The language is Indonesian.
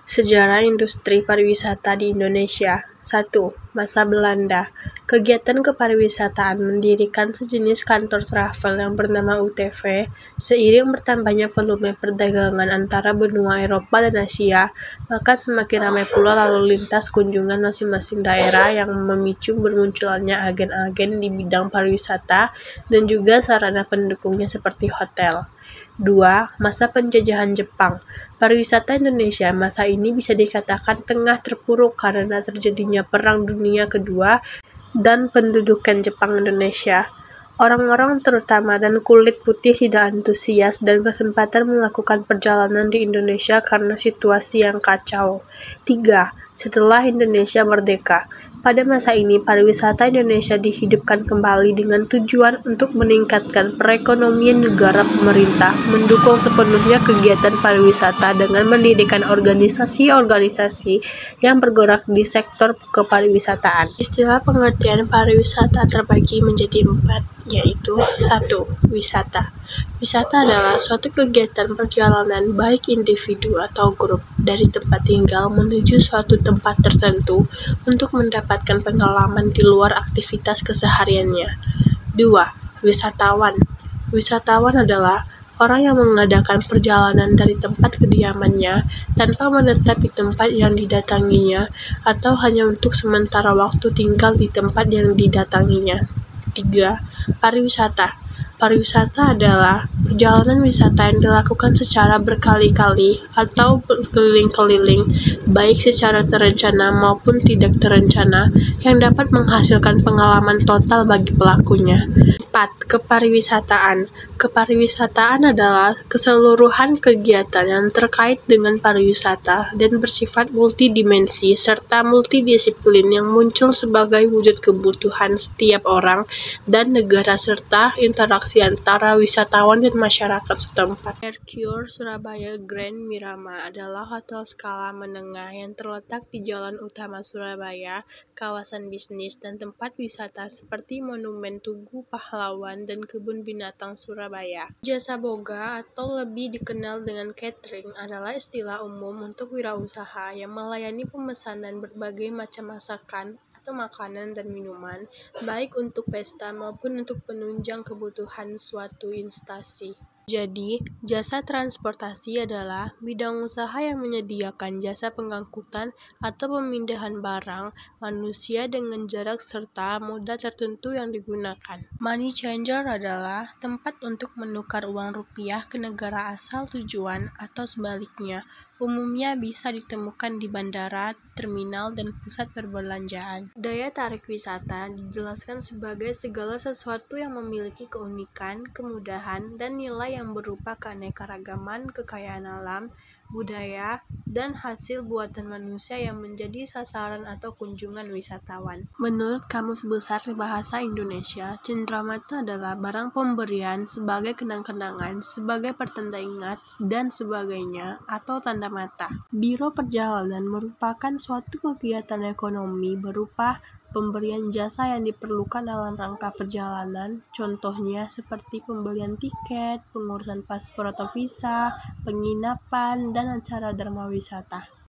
Sejarah industri pariwisata di Indonesia. 1. Masa Belanda. Kegiatan kepariwisataan mendirikan sejenis kantor travel yang bernama UTV. Seiring bertambahnya volume perdagangan antara benua Eropa dan Asia, maka semakin ramai pula lalu lintas kunjungan masing-masing daerah yang memicu bermunculannya agen-agen di bidang pariwisata dan juga sarana pendukungnya seperti hotel. 2. Masa penjajahan Jepang. Pariwisata Indonesia masa ini bisa dikatakan tengah terpuruk karena terjadinya Perang Dunia Kedua dan pendudukan Jepang Indonesia. Orang-orang terutama dan kulit putih tidak antusias dan kesempatan melakukan perjalanan di Indonesia karena situasi yang kacau. 3. Setelah Indonesia merdeka. Pada masa ini, pariwisata Indonesia dihidupkan kembali dengan tujuan untuk meningkatkan perekonomian negara. Pemerintah mendukung sepenuhnya kegiatan pariwisata dengan mendirikan organisasi-organisasi yang bergerak di sektor kepariwisataan. Istilah pengertian pariwisata terbagi menjadi 4, yaitu 1. Wisata. Wisata adalah suatu kegiatan perjalanan baik individu atau grup dari tempat tinggal menuju suatu tempat tertentu untuk mendapatkan pengalaman di luar aktivitas kesehariannya. 2. Wisatawan. Wisatawan adalah orang yang mengadakan perjalanan dari tempat kediamannya tanpa menetap di tempat yang didatanginya atau hanya untuk sementara waktu tinggal di tempat yang didatanginya. 3. Pariwisata. Pariwisata adalah perjalanan wisata yang dilakukan secara berkali-kali atau berkeliling-keliling, baik secara terencana maupun tidak terencana, yang dapat menghasilkan pengalaman total bagi pelakunya. 4. Kepariwisataan. Kepariwisataan adalah keseluruhan kegiatan yang terkait dengan pariwisata dan bersifat multidimensi serta multidisiplin yang muncul sebagai wujud kebutuhan setiap orang dan negara serta interaksi antara wisatawan dan masyarakat setempat. Mercure Surabaya Grand Mirama adalah hotel skala menengah yang terletak di Jalan Utama Surabaya, kawasan bisnis dan tempat wisata seperti Monumen Tugu Pahlawan dan Kebun Binatang Surabaya. Jasa boga atau lebih dikenal dengan catering adalah istilah umum untuk wirausaha yang melayani pemesanan berbagai macam masakan atau makanan dan minuman, baik untuk pesta maupun untuk penunjang kebutuhan suatu instansi. Jadi, jasa transportasi adalah bidang usaha yang menyediakan jasa pengangkutan atau pemindahan barang, manusia dengan jarak serta moda tertentu yang digunakan. Money changer adalah tempat untuk menukar uang rupiah ke negara asal tujuan atau sebaliknya. Umumnya bisa ditemukan di bandara, terminal, dan pusat perbelanjaan. Daya tarik wisata dijelaskan sebagai segala sesuatu yang memiliki keunikan, kemudahan, dan nilai yang berupa keanekaragaman, kekayaan alam, budaya, dan hasil buatan manusia yang menjadi sasaran atau kunjungan wisatawan. Menurut Kamus Besar Bahasa Indonesia, cenderamata adalah barang pemberian sebagai kenang-kenangan, sebagai pertanda ingat, dan sebagainya, atau tanda mata. Biro perjalanan merupakan suatu kegiatan ekonomi berupa pemberian jasa yang diperlukan dalam rangka perjalanan, contohnya seperti pembelian tiket, pengurusan paspor atau visa, penginapan, dan acara derma wisata.